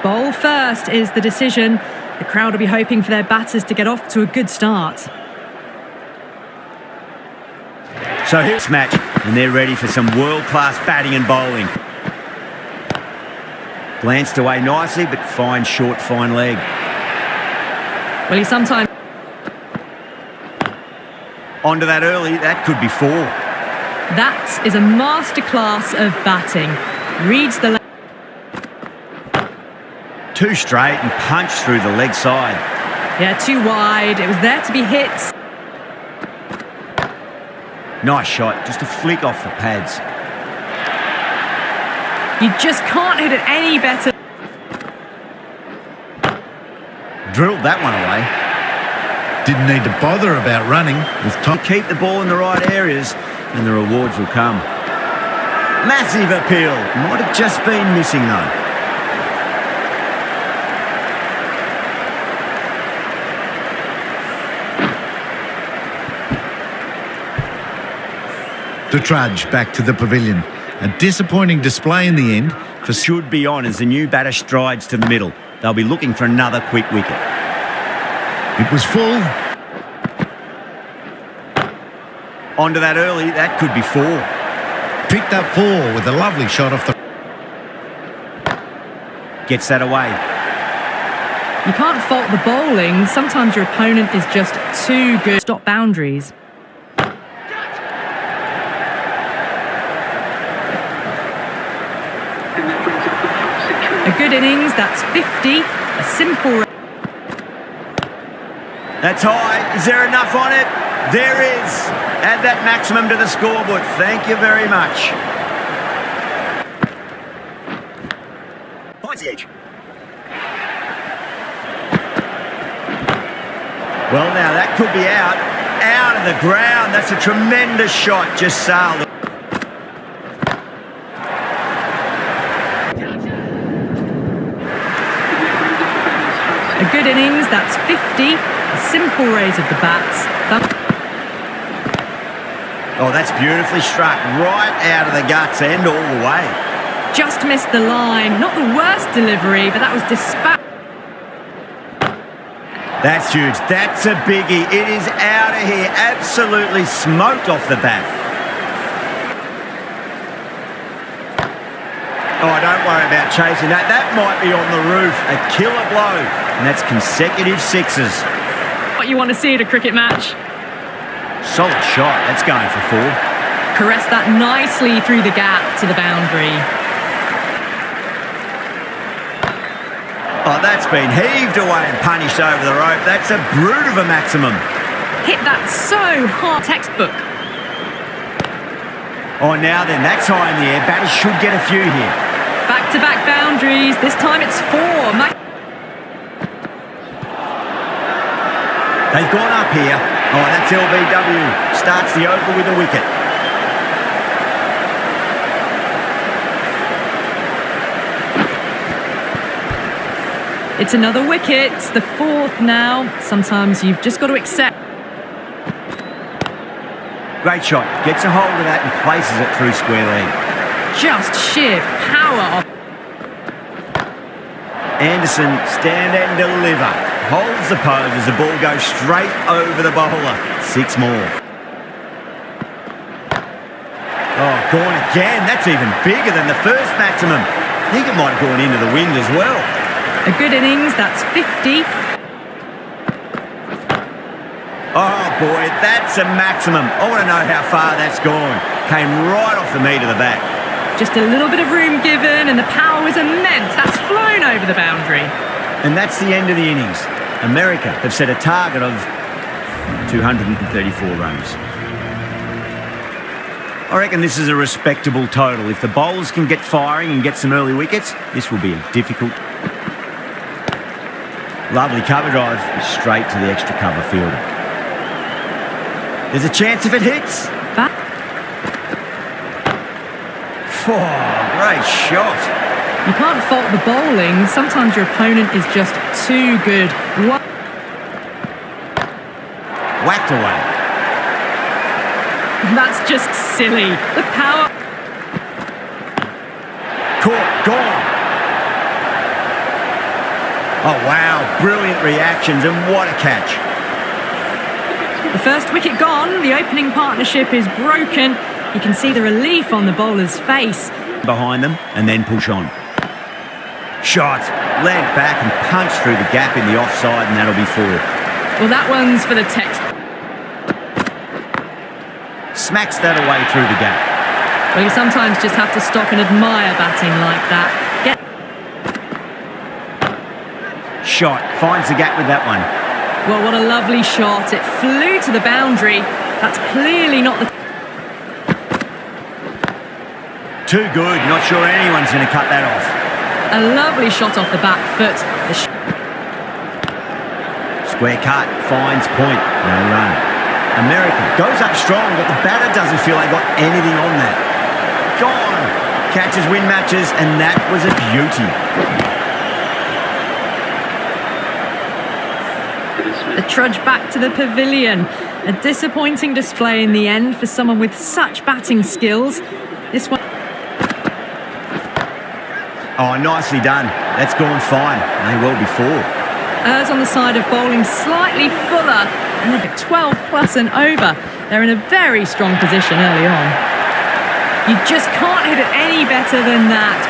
Bowl first is the decision. The crowd will be hoping for their batters to get off to a good start. So here's match, and they're ready for some world-class batting and bowling. Glanced away nicely, but fine short, fine leg. Well, he sometimes... Onto that early, that could be 4. That is a masterclass of batting. Reads the... Too straight and punched through the leg side. Yeah, too wide. It was there to be hit. Nice shot, just a flick off the pads. You just can't hit it any better. Drilled that one away. Didn't need to bother about running. With time, keep the ball in the right areas and the rewards will come. Massive appeal. Might have just been missing though. To trudge back to the pavilion. A disappointing display in the end. Should be on as the new batter strides to the middle. They'll be looking for another quick wicket. It was full. Onto that early, that could be 4. Picked up 4 with a lovely shot off the... Gets that away. You can't fault the bowling. Sometimes your opponent is just too good. Stop boundaries. A good innings, that's 50. A simple... That's high. Is there enough on it? There is. Add that maximum to the scoreboard. Thank you very much. Points each. Well, now that could be out. Out of the ground. That's a tremendous shot. Just sailed. A good innings, that's 50. A simple raise of the bats. Oh, that's beautifully struck. Right out of the guts and all the way. Just missed the line. Not the worst delivery, but that was dispatched. That's huge. That's a biggie. It is out of here. Absolutely smoked off the bat. Oh, don't worry about chasing that. That might be on the roof. A killer blow. And that's consecutive 6s. What you want to see at a cricket match. Solid shot. That's going for 4. Caress that nicely through the gap to the boundary. Oh, that's been heaved away and punished over the rope. That's a brute of a maximum. Hit that so hard. Textbook. Oh, now then, that's high in the air. Batters should get a few here. Back-to-back boundaries. This time it's 4. They've gone up here. Oh, that's LBW. Starts the over with a wicket. It's another wicket. It's the 4th now. Sometimes you've just got to accept. Great shot. Gets a hold of that and places it through square leg. Just sheer power. Anderson, stand and deliver. Holds the pose as the ball goes straight over the bowler. 6 more. Oh, gone again. That's even bigger than the first maximum. I think it might have gone into the wind as well. A good innings, that's 50. Oh boy, that's a maximum. I want to know how far that's gone. Came right off the meat of the bat. Just a little bit of room given and the power was immense. That's flown over the boundary. And that's the end of the innings. America have set a target of 234 runs. I reckon this is a respectable total. If the bowlers can get firing and get some early wickets, this will be a difficult... Lovely cover drive, straight to the extra cover fielder. There's a chance if it hits. Oh, great shot. You can't fault the bowling. Sometimes your opponent is just too good. Whacked away. That's just silly. The power... Caught, gone. Oh, wow. Brilliant reactions, and what a catch. The first wicket gone, the opening partnership is broken. You can see the relief on the bowler's face. Behind them, and then push on. Shot, land back and punch through the gap in the offside, and that'll be 4. Well, that one's for the text. Smacks that away through the gap. Well, you sometimes just have to stop and admire batting like that. Shot, finds the gap with that one. Well, what a lovely shot. It flew to the boundary. That's clearly not the... Too good, not sure anyone's going to cut that off. A lovely shot off the back foot. Square cut, finds point, no run. America goes up strong, but the batter doesn't feel they got anything on that. Gone! Catches win matches, and that was a beauty. The trudge back to the pavilion. A disappointing display in the end for someone with such batting skills. This one... Oh, nicely done. That's gone fine. May well be 4. Ers on the side of bowling slightly fuller, and they've got 12 plus and over. They're in a very strong position early on. You just can't hit it any better than that.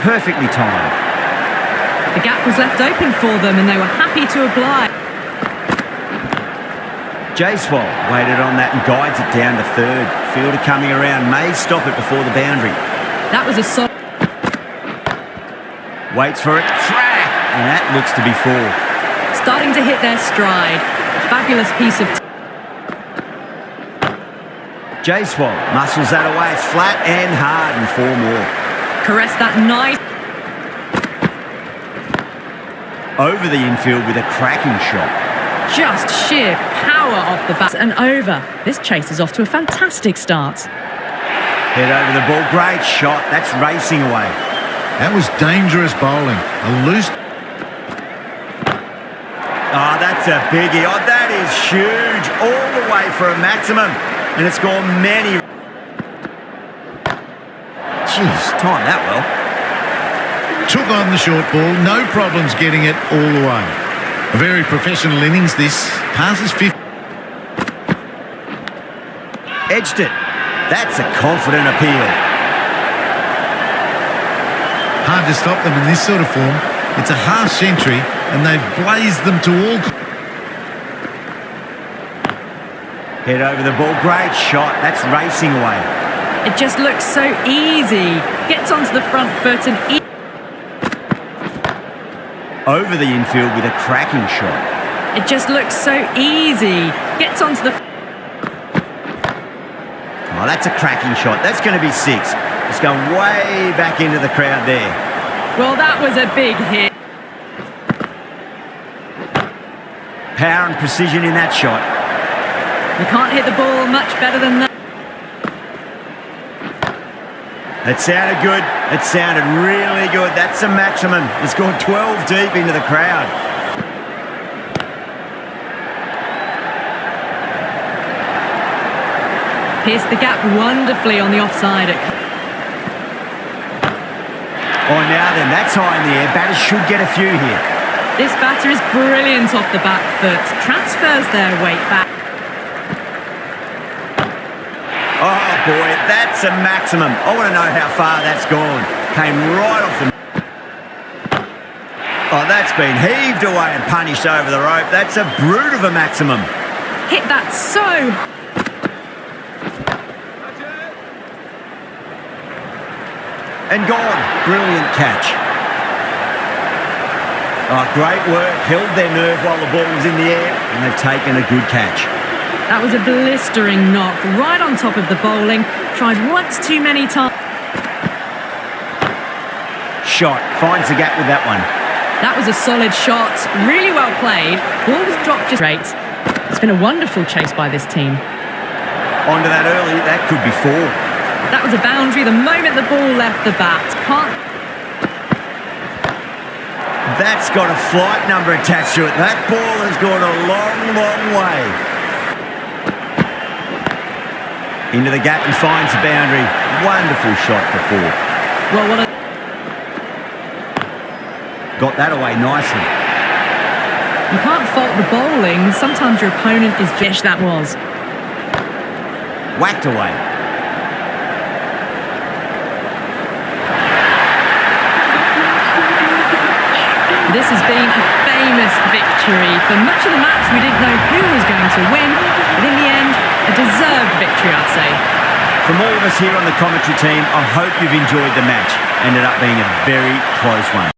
Perfectly timed. The gap was left open for them, and they were happy to oblige. Jaiswal waited on that and guides it down to 3rd. Fielder coming around, may stop it before the boundary. That was a solid... Waits for it, crack! And that looks to be 4. Starting to hit their stride. A fabulous piece of... Jaiswal muscles that away, it's flat and hard, and 4 more. Caress that nice... Over the infield with a cracking shot. Just sheer power off the bat and over. This chase is off to a fantastic start. Head over the ball, great shot. That's racing away. That was dangerous bowling. A loose... Oh, that's a biggie. Oh, that is huge. All the way for a maximum. And it's gone many... Jeez, timed that well. Took on the short ball, no problems getting it all the way. A very professional innings this. Passes 50. Edged it. That's a confident appeal. Hard to stop them in this sort of form. It's a half century and they've blazed them to all... Head over the ball, great shot. That's racing away. It just looks so easy. Gets onto the front foot and... Over the infield with a cracking shot. It just looks so easy. Gets onto the... Oh, that's a cracking shot. That's going to be 6. It's going way back into the crowd there. Well, that was a big hit. Power and precision in that shot. You can't hit the ball much better than that. It sounded good. It sounded really good. That's a maximum. It's gone 12 deep into the crowd. Pierced the gap wonderfully on the offside. Oh, now then, that's high in the air. Batters should get a few here. This batter is brilliant off the back foot. Transfers their weight back. Oh, boy, that's a maximum. I want to know how far that's gone. Came right off the... Oh, that's been heaved away and punished over the rope. That's a brute of a maximum. Hit that so... And gone. Brilliant catch. Oh, great work. Held their nerve while the ball was in the air, and they've taken a good catch. That was a blistering knock right on top of the bowling. Tried once too many times. Shot. Finds the gap with that one. That was a solid shot. Really well played. Ball was dropped just straight. It's been a wonderful chase by this team. Onto that early. That could be 4. That was a boundary the moment the ball left the bat. That's got a flight number attached to it. That ball has gone a long, long way. Into the gap and finds the boundary. Wonderful shot for 4. Well, what a... got that away nicely. You can't fault the bowling. Sometimes your opponent is just that was. Whacked away. This has been a famous victory. For much of the match, we didn't know who was going to win, but in the end, a deserved victory, I'd say. From all of us here on the commentary team, I hope you've enjoyed the match. Ended up being a very close one.